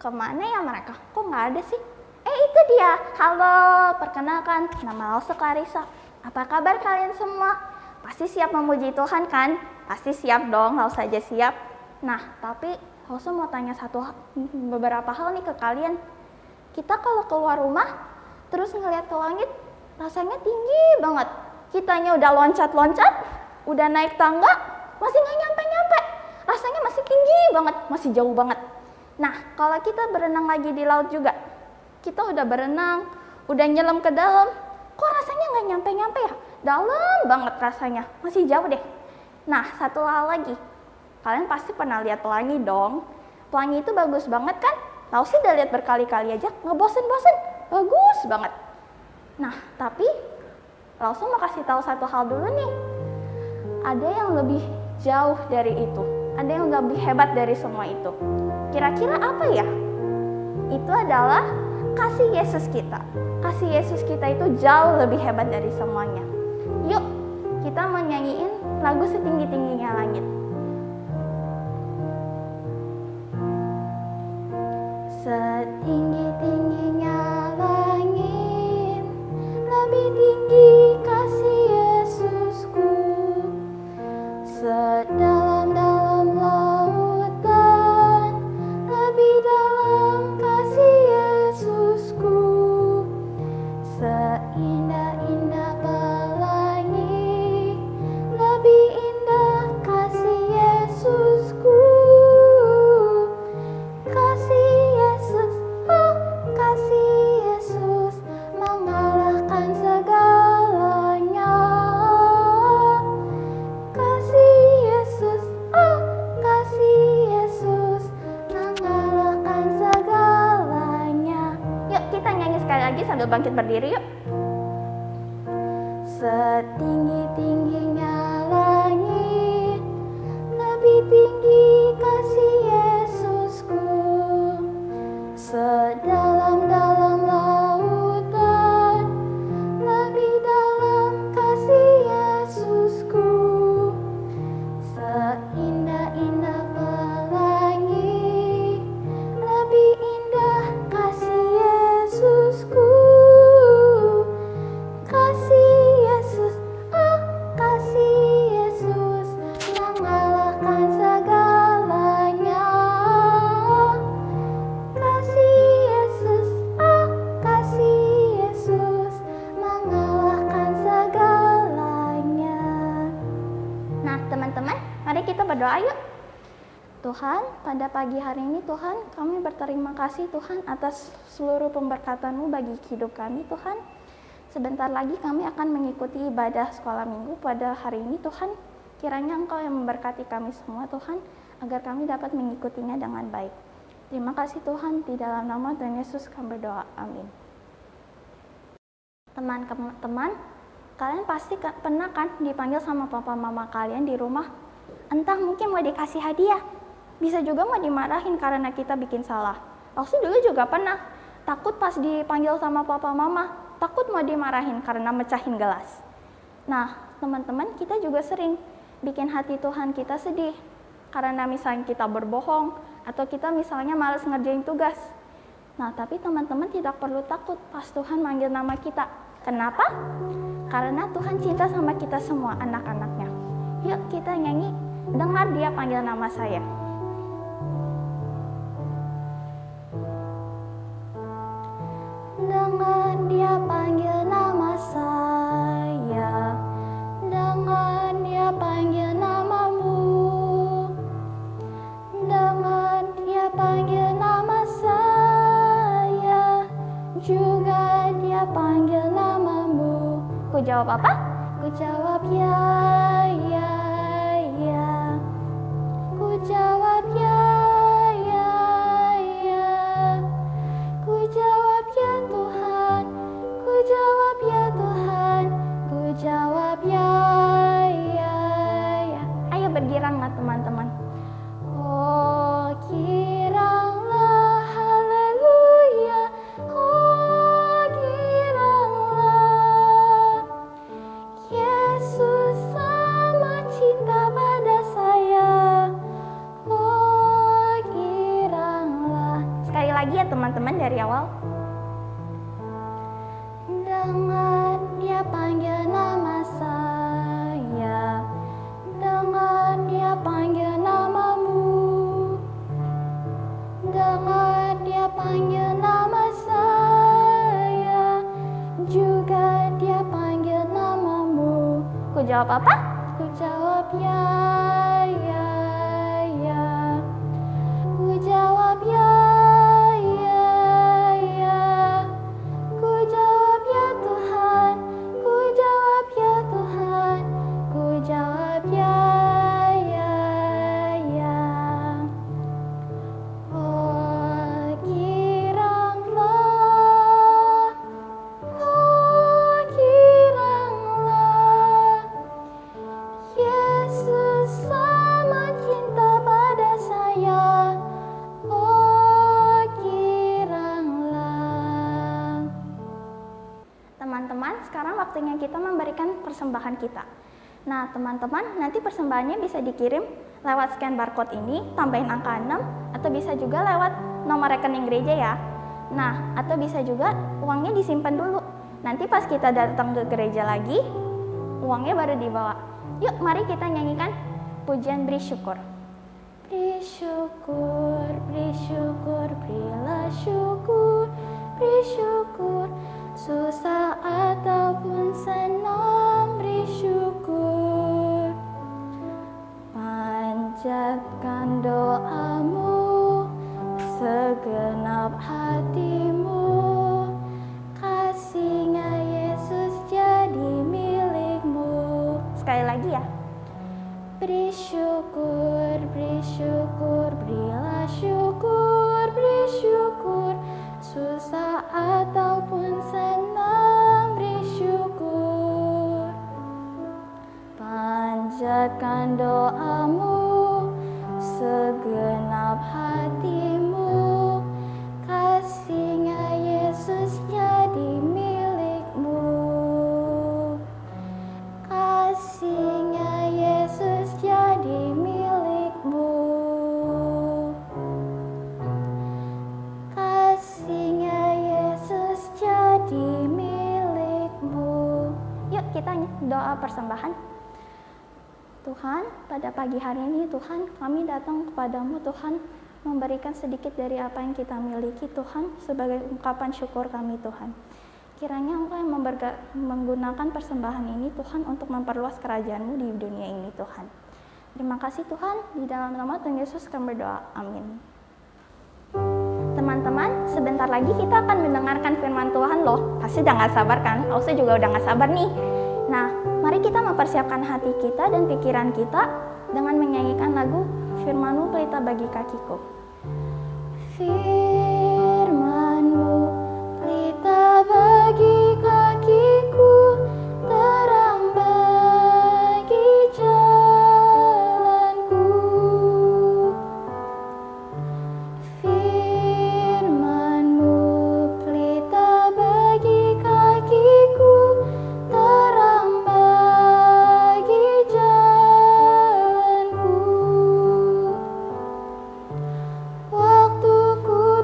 Kemana ya mereka? Kok nggak ada sih? Itu dia. Halo, perkenalkan, nama Lause Clarissa. Apa kabar kalian semua? Pasti siap memuji Tuhan kan? Pasti siap dong, Lause aja siap. Nah, tapi Lause mau tanya beberapa hal nih ke kalian. Kita kalau keluar rumah, terus ngeliat ke langit, rasanya tinggi banget. Kitanya udah loncat-loncat, udah naik tangga, masih nggak nyampe-nyampe. Rasanya masih tinggi banget, masih jauh banget. Nah, kalau kita berenang lagi di laut juga, kita udah berenang, udah nyelam ke dalam, kok rasanya nggak nyampe-nyampe ya? Dalam banget rasanya, masih jauh deh. Nah, satu hal lagi, kalian pasti pernah lihat pelangi dong. Pelangi itu bagus banget kan? Lause udah lihat berkali-kali aja, nggak bosen-bosen, bagus banget. Nah, tapi Lause mau kasih tahu satu hal dulu nih. Ada yang lebih jauh dari itu, ada yang lebih hebat dari semua itu. Kira-kira apa ya? Itu adalah kasih Yesus kita. Kasih Yesus kita itu jauh lebih hebat dari semuanya. Yuk, kita mau nyanyiin lagu Setinggi-tingginya Langit. Setinggi-tingginya langit, lebih tinggi kasih Yesusku. Sedalam-dalam lautan, lebih dalam kasih Yesusku. Seindah-indah pelangi, lebih indah kasih Yesusku. Kasih Yesus, oh kasih Yesus, mengalahkan segalanya. Kasih Yesus, oh kasih Yesus, mengalahkan segalanya. Yuk kita nyanyi sekali lagi sambil bangkit berdiri yuk. Setinggi-tingginya langit, lebih tinggi kasih Yesusku. Sedalam-dalam lautan, lebih dalam kasih Yesusku. Seindah-indah pelangi, lebih indah kasih Yesusku. Kasih Yesus, oh kasih Yesus, mengalahkan segalanya. Kasih Yesus, oh kasih Yesus, mengalahkan segalanya. Nah teman-teman, mari kita berdoa yuk. Tuhan, pada pagi hari ini Tuhan, kami berterima kasih Tuhan atas seluruh pemberkatan-Mu bagi hidup kami Tuhan. Sebentar lagi kami akan mengikuti ibadah sekolah minggu pada hari ini Tuhan. Kiranya Engkau yang memberkati kami semua Tuhan, agar kami dapat mengikutinya dengan baik. Terima kasih Tuhan, di dalam nama Tuhan Yesus kami berdoa, amin. Teman-teman, kalian pasti pernah kan dipanggil sama papa mama kalian di rumah? Entah mungkin mau dikasih hadiah, bisa juga mau dimarahin karena kita bikin salah. Lause dulu juga pernah, takut pas dipanggil sama papa mama, takut mau dimarahin karena mecahin gelas. Nah, teman-teman, kita juga sering bikin hati Tuhan kita sedih karena misalnya kita berbohong atau kita misalnya malas ngerjain tugas. Nah, tapi teman-teman tidak perlu takut pas Tuhan manggil nama kita. Kenapa? Karena Tuhan cinta sama kita semua, anak-anaknya. Yuk kita nyanyi, dengar Dia panggil nama saya. Dengar Dia panggil nama saya, dengar Dia panggil namamu, dengar Dia panggil nama saya, juga Dia panggil namamu. Ku jawab apa? Ku jawab ya, ya, ya. Ku jawab ya, ya, ya. Ku jawab ya Tuhan, ku jawab ya Tuhan, ku jawab ya, ya, ya. Ayo bergiranglah teman-teman. Oh giranglah, haleluya. Oh giranglah, Yesus sama cinta pada saya. Oh giranglah. Sekali lagi. jawab apa? Ku jawab ya, ya, ya. Ku jawab ya, ya, ya. Ku jawab ya Tuhan. Ku jawab ya Tuhan. Ku jawab ya, ya, ya. Oh kiranglah, oh kiranglah, Yesus sama cinta pada saya. Oh kiranglah. Teman-teman, sekarang waktunya kita memberikan persembahan kita. Nah, teman-teman, nanti persembahannya bisa dikirim lewat scan barcode ini, tambahin angka 6, atau bisa juga lewat nomor rekening gereja ya. Nah, atau bisa juga uangnya disimpan dulu. Nanti pas kita datang ke gereja lagi, uangnya baru dibawa. Yuk, mari kita nyanyikan pujian beri syukur. Beri syukur, beri syukur, berilah syukur, beri syukur. Susah ataupun senang, beri syukur. Panjatkan doamu, segenap hatimu. Kasih-Nya Yesus jadi milikmu. Sekali lagi ya. Beri syukur, berilah syukur, beri syukur. Susah ataupun senang, beri syukur. Panjatkan doamu, segenap hatimu. Kasih-Nya Yesus jadi milikmu. Kasih-Nya Yesus jadi milikmu. Kasih-Nya Yesus jadi milikmu. Yuk kita doa persembahan. Tuhan, pada pagi hari ini Tuhan, kami datang kepadamu Tuhan, memberikan sedikit dari apa yang kita miliki Tuhan, sebagai ungkapan syukur kami Tuhan. Kiranya Engkau yang menggunakan persembahan ini Tuhan untuk memperluas kerajaan-Mu di dunia ini Tuhan. Terima kasih Tuhan, di dalam nama Tuhan Yesus kami berdoa, amin. Teman-teman, sebentar lagi kita akan mendengarkan firman Tuhan loh. Pasti udah gak sabar kan? Ausi juga udah gak sabar nih. Nah, mari kita mempersiapkan hati kita dan pikiran kita dengan menyanyikan lagu Firman-Mu pelita bagi kakiku. Firman-Mu pelita bagi kakiku, terang bagi jalanku. Firman-Mu pelita bagi kakiku, terang bagi jalanku. Waktu ku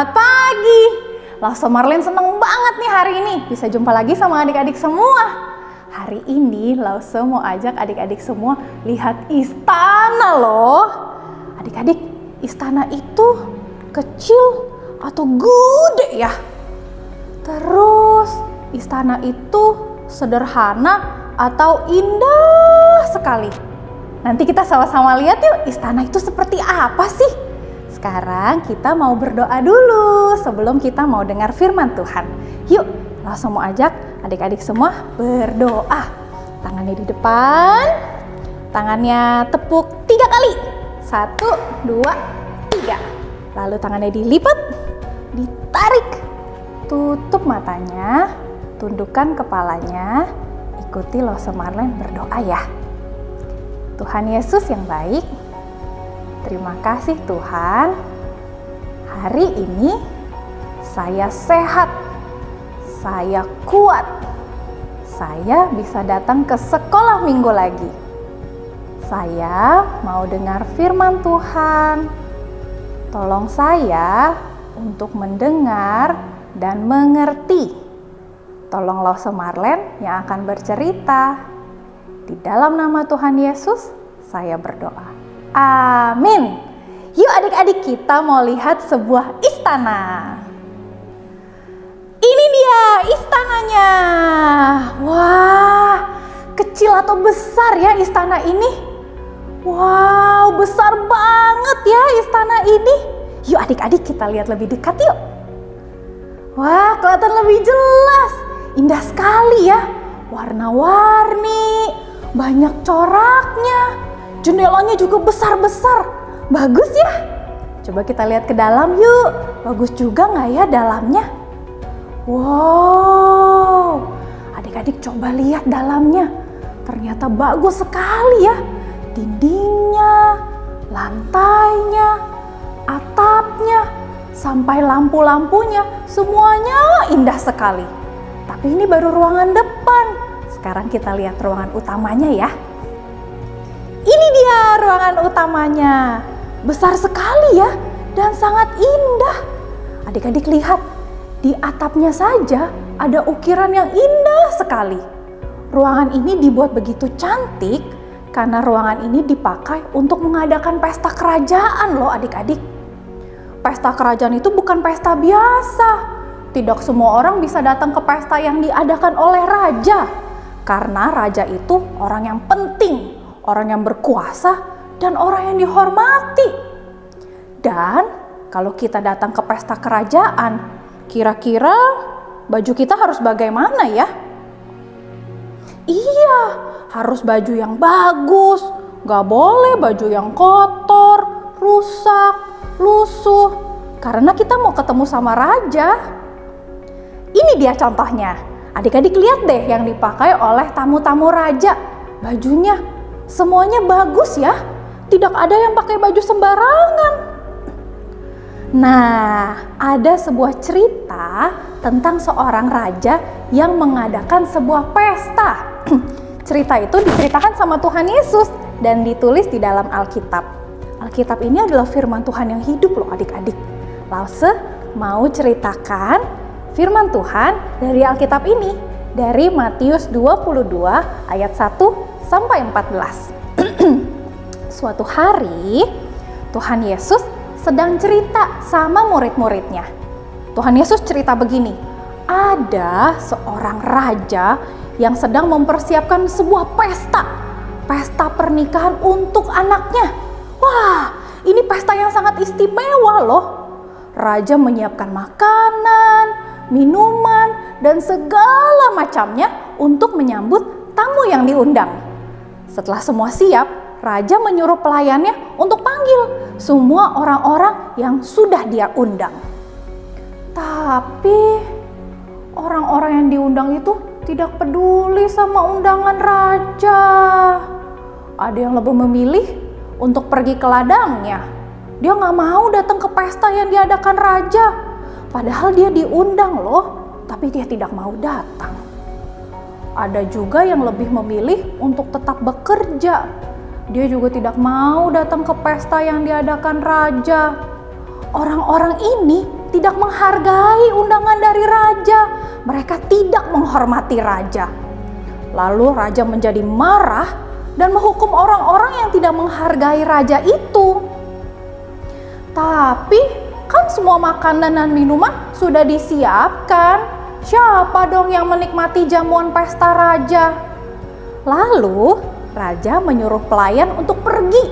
Selamat pagi. Lause Marlen seneng banget nih hari ini bisa jumpa lagi sama adik-adik semua. Hari ini Lause mau ajak adik-adik semua lihat istana loh. Adik-adik, istana itu kecil atau gede ya? Terus istana itu sederhana atau indah sekali? Nanti kita sama-sama lihat yuk istana itu seperti apa sih? Sekarang kita mau berdoa dulu sebelum kita mau dengar firman Tuhan. Yuk, langsung mau ajak adik-adik semua berdoa. Tangannya di depan, tangannya tepuk 3 kali. 1, 2, 3. Lalu tangannya dilipat, ditarik. Tutup matanya, tundukkan kepalanya. Ikuti Lause Marlen berdoa ya. Tuhan Yesus yang baik, terima kasih Tuhan. Hari ini saya sehat, saya kuat, saya bisa datang ke sekolah minggu lagi. Saya mau dengar firman Tuhan. Tolong saya untuk mendengar dan mengerti. Tolong Lause Marlen yang akan bercerita. Di dalam nama Tuhan Yesus, saya berdoa. Amin. Yuk adik-adik, kita mau lihat sebuah istana. Ini dia istananya. Wah, kecil atau besar ya istana ini? Wow, besar banget ya istana ini. Yuk adik-adik kita lihat lebih dekat yuk. Wah, kelihatan lebih jelas. Indah sekali ya. Warna-warni, banyak coraknya. Jendelanya juga besar-besar. Bagus ya? Coba kita lihat ke dalam yuk. Bagus juga nggak ya dalamnya? Wow, adik-adik coba lihat dalamnya. Ternyata bagus sekali ya. Dindingnya, lantainya, atapnya, sampai lampu-lampunya, semuanya indah sekali. Tapi ini baru ruangan depan. Sekarang kita lihat ruangan utamanya ya. Ini dia ruangan utamanya. Besar sekali ya dan sangat indah. Adik-adik lihat, di atapnya saja ada ukiran yang indah sekali. Ruangan ini dibuat begitu cantik karena ruangan ini dipakai untuk mengadakan pesta kerajaan loh adik-adik. Pesta kerajaan itu bukan pesta biasa. Tidak semua orang bisa datang ke pesta yang diadakan oleh raja. Karena raja itu orang yang penting, orang yang berkuasa, dan orang yang dihormati. Dan kalau kita datang ke pesta kerajaan, kira-kira baju kita harus bagaimana ya? Iya, harus baju yang bagus, gak boleh baju yang kotor, rusak, lusuh. Karena kita mau ketemu sama raja. Ini dia contohnya. Adik-adik lihat deh yang dipakai oleh tamu-tamu raja. Bajunya semuanya bagus ya. Tidak ada yang pakai baju sembarangan. Nah, ada sebuah cerita tentang seorang raja yang mengadakan sebuah pesta. Cerita itu diceritakan sama Tuhan Yesus dan ditulis di dalam Alkitab. Alkitab ini adalah firman Tuhan yang hidup loh adik-adik. Lause mau ceritakan firman Tuhan dari Alkitab ini, dari Matius 22 ayat 1 sampai 14. Suatu hari, Tuhan Yesus sedang cerita sama murid-muridnya. Tuhan Yesus cerita begini, ada seorang raja yang sedang mempersiapkan sebuah pesta pernikahan untuk anaknya. Wah, ini pesta yang sangat istimewa loh. Raja menyiapkan makanan, minuman, dan segala macamnya untuk menyambut tamu yang diundang. Setelah semua siap, raja menyuruh pelayannya untuk panggil semua orang-orang yang sudah dia undang. Tapi orang-orang yang diundang itu tidak peduli sama undangan raja. Ada yang lebih memilih untuk pergi ke ladangnya. Dia nggak mau datang ke pesta yang diadakan raja. Padahal dia diundang loh, tapi dia tidak mau datang. Ada juga yang lebih memilih untuk tetap bekerja. Dia juga tidak mau datang ke pesta yang diadakan raja. Orang-orang ini tidak menghargai undangan dari raja. Mereka tidak menghormati raja. Lalu raja menjadi marah dan menghukum orang-orang yang tidak menghargai raja itu. Tapi kan semua makanan dan minuman sudah disiapkan. Siapa dong yang menikmati jamuan pesta raja? Lalu raja menyuruh pelayan untuk pergi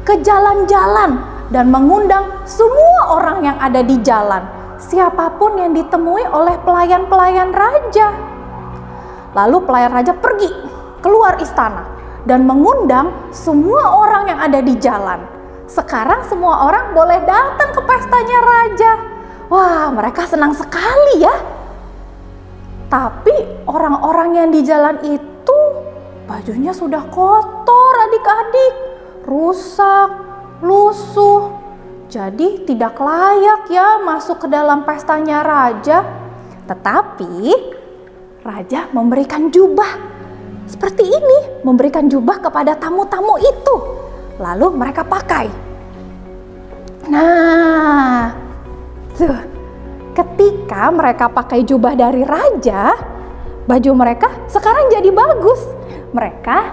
ke jalan-jalan dan mengundang semua orang yang ada di jalan, siapapun yang ditemui oleh pelayan-pelayan raja. Lalu pelayan raja pergi keluar istana dan mengundang semua orang yang ada di jalan. Sekarang semua orang boleh datang ke pestanya raja. Wah, mereka senang sekali ya. Tapi orang-orang yang di jalan itu bajunya sudah kotor adik-adik, rusak, lusuh. Jadi tidak layak ya masuk ke dalam pestanya raja. Tetapi raja memberikan jubah seperti ini, memberikan jubah kepada tamu-tamu itu. Lalu mereka pakai. Nah, tuh, ketika mereka pakai jubah dari raja, baju mereka sekarang jadi bagus. Mereka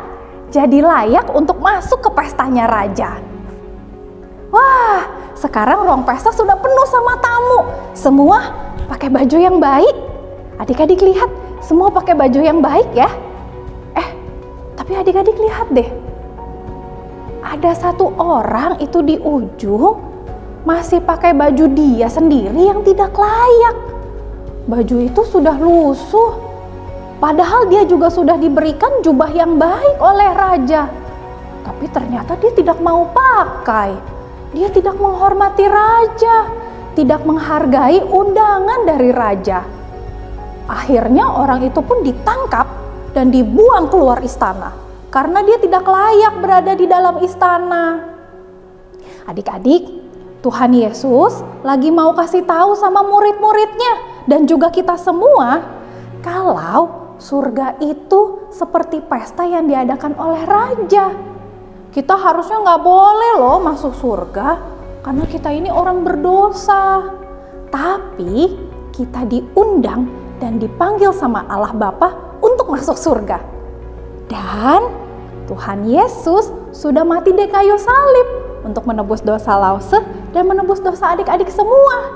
jadi layak untuk masuk ke pestanya raja. Wah, sekarang ruang pesta sudah penuh sama tamu. Semua pakai baju yang baik. Adik-adik lihat, semua pakai baju yang baik ya. Tapi adik-adik lihat deh. Ada satu orang itu di ujung masih pakai baju dia sendiri yang tidak layak. Baju itu sudah lusuh. Padahal dia juga sudah diberikan jubah yang baik oleh raja. Tapi ternyata dia tidak mau pakai. Dia tidak menghormati raja, tidak menghargai undangan dari raja. Akhirnya orang itu pun ditangkap dan dibuang keluar istana karena dia tidak layak berada di dalam istana. Adik-adik, Tuhan Yesus lagi mau kasih tahu sama murid-muridnya dan juga kita semua kalau surga itu seperti pesta yang diadakan oleh raja. Kita harusnya nggak boleh loh masuk surga karena kita ini orang berdosa. Tapi kita diundang dan dipanggil sama Allah Bapa untuk masuk surga. Dan Tuhan Yesus sudah mati di kayu salib untuk menebus dosa Lause dan menebus dosa adik-adik semua.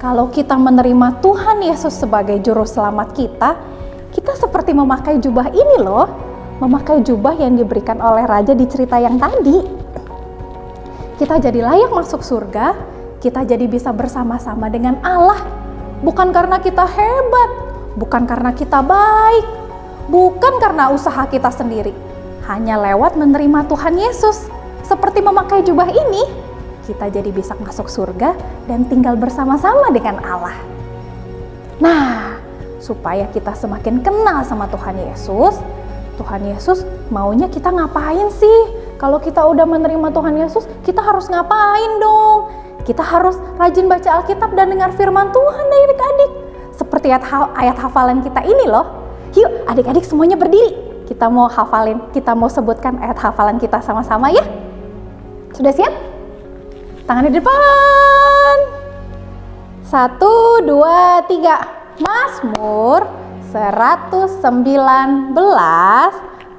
Kalau kita menerima Tuhan Yesus sebagai juru selamat kita seperti memakai jubah ini loh. Memakai jubah yang diberikan oleh raja di cerita yang tadi. Kita jadi layak masuk surga, kita jadi bisa bersama-sama dengan Allah. Bukan karena kita hebat, bukan karena kita baik, bukan karena usaha kita sendiri. Hanya lewat menerima Tuhan Yesus. Seperti memakai jubah ini, kita jadi bisa masuk surga dan tinggal bersama-sama dengan Allah. Nah, supaya kita semakin kenal sama Tuhan Yesus maunya kita ngapain sih? Kalau kita udah menerima Tuhan Yesus, kita harus ngapain dong? Kita harus rajin baca Alkitab dan dengar firman Tuhan adik-adik. Seperti ayat hafalan kita ini loh. Yuk adik-adik semuanya berdiri. Kita mau sebutkan ayat hafalan kita sama-sama ya. Sudah siap? Tangan di depan. 1, 2, 3. Mazmur 119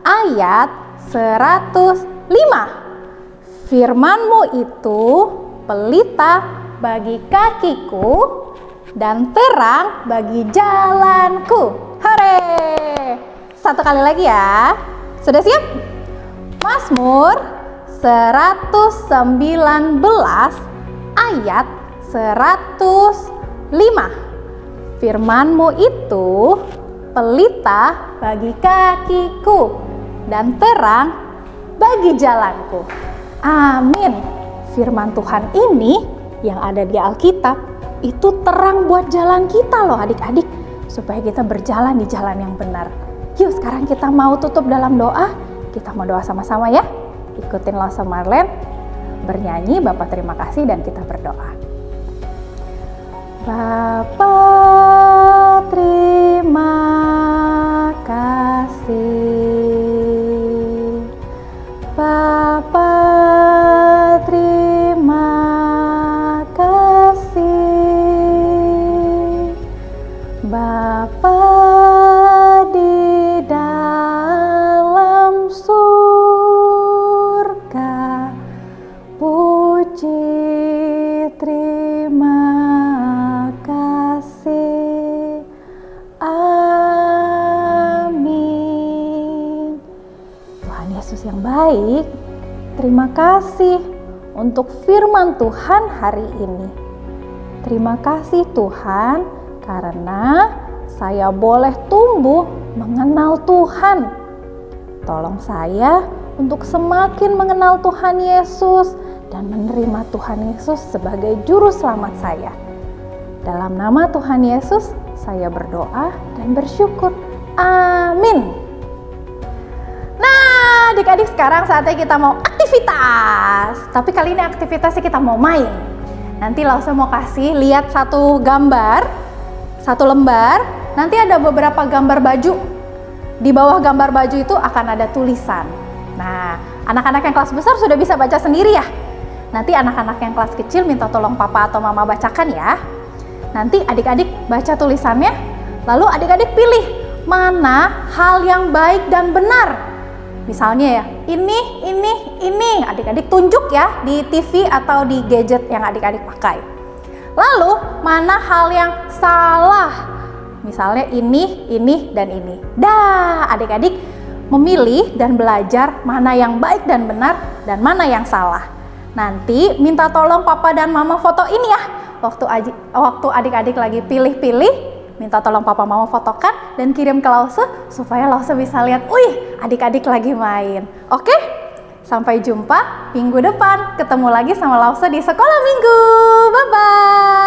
ayat 105. Firman-Mu itu pelita bagi kakiku dan terang bagi jalanku. Hore! Satu kali lagi ya. Sudah siap? Mazmur 119 ayat 105. Firman-Mu itu pelita bagi kakiku dan terang bagi jalanku. Amin. Firman Tuhan ini yang ada di Alkitab itu terang buat jalan kita loh adik-adik, supaya kita berjalan di jalan yang benar. Yuk sekarang kita mau tutup dalam doa. Kita mau doa sama-sama ya. Ikutin Lause Marlen bernyanyi Bapak terima kasih dan kita berdoa. Bapa terima kasih, Bapa terima kasih, Bapa di dalam surga, puji terima kasih. Amin. Tuhan Yesus yang baik, terima kasih untuk firman Tuhan hari ini. Terima kasih Tuhan, karena saya boleh tumbuh mengenal Tuhan. Tolong saya untuk semakin mengenal Tuhan Yesus dan menerima Tuhan Yesus sebagai juru selamat saya. Dalam nama Tuhan Yesus, saya berdoa dan bersyukur. Amin. Nah, adik-adik, sekarang saatnya kita mau aktivitas. Tapi kali ini aktivitasnya kita mau main. Nanti Lause mau kasih lihat satu gambar, satu lembar. Nanti ada beberapa gambar baju. Di bawah gambar baju itu akan ada tulisan. Nah, anak-anak yang kelas besar sudah bisa baca sendiri ya. Nanti anak-anak yang kelas kecil minta tolong papa atau mama bacakan ya. Nanti adik-adik baca tulisannya, lalu adik-adik pilih mana hal yang baik dan benar. Misalnya ya, ini, adik-adik tunjuk ya di TV atau di gadget yang adik-adik pakai. Lalu, mana hal yang salah? Misalnya ini, dan ini. Dah, adik-adik memilih dan belajar mana yang baik dan benar dan mana yang salah. Nanti minta tolong papa dan mama foto ini ya. Waktu adik-adik lagi pilih-pilih, minta tolong papa mama fotokan dan kirim ke Lause supaya Lause bisa lihat, wih, adik-adik lagi main. Oke? Sampai jumpa minggu depan. Ketemu lagi sama Lause di sekolah minggu. Bye-bye.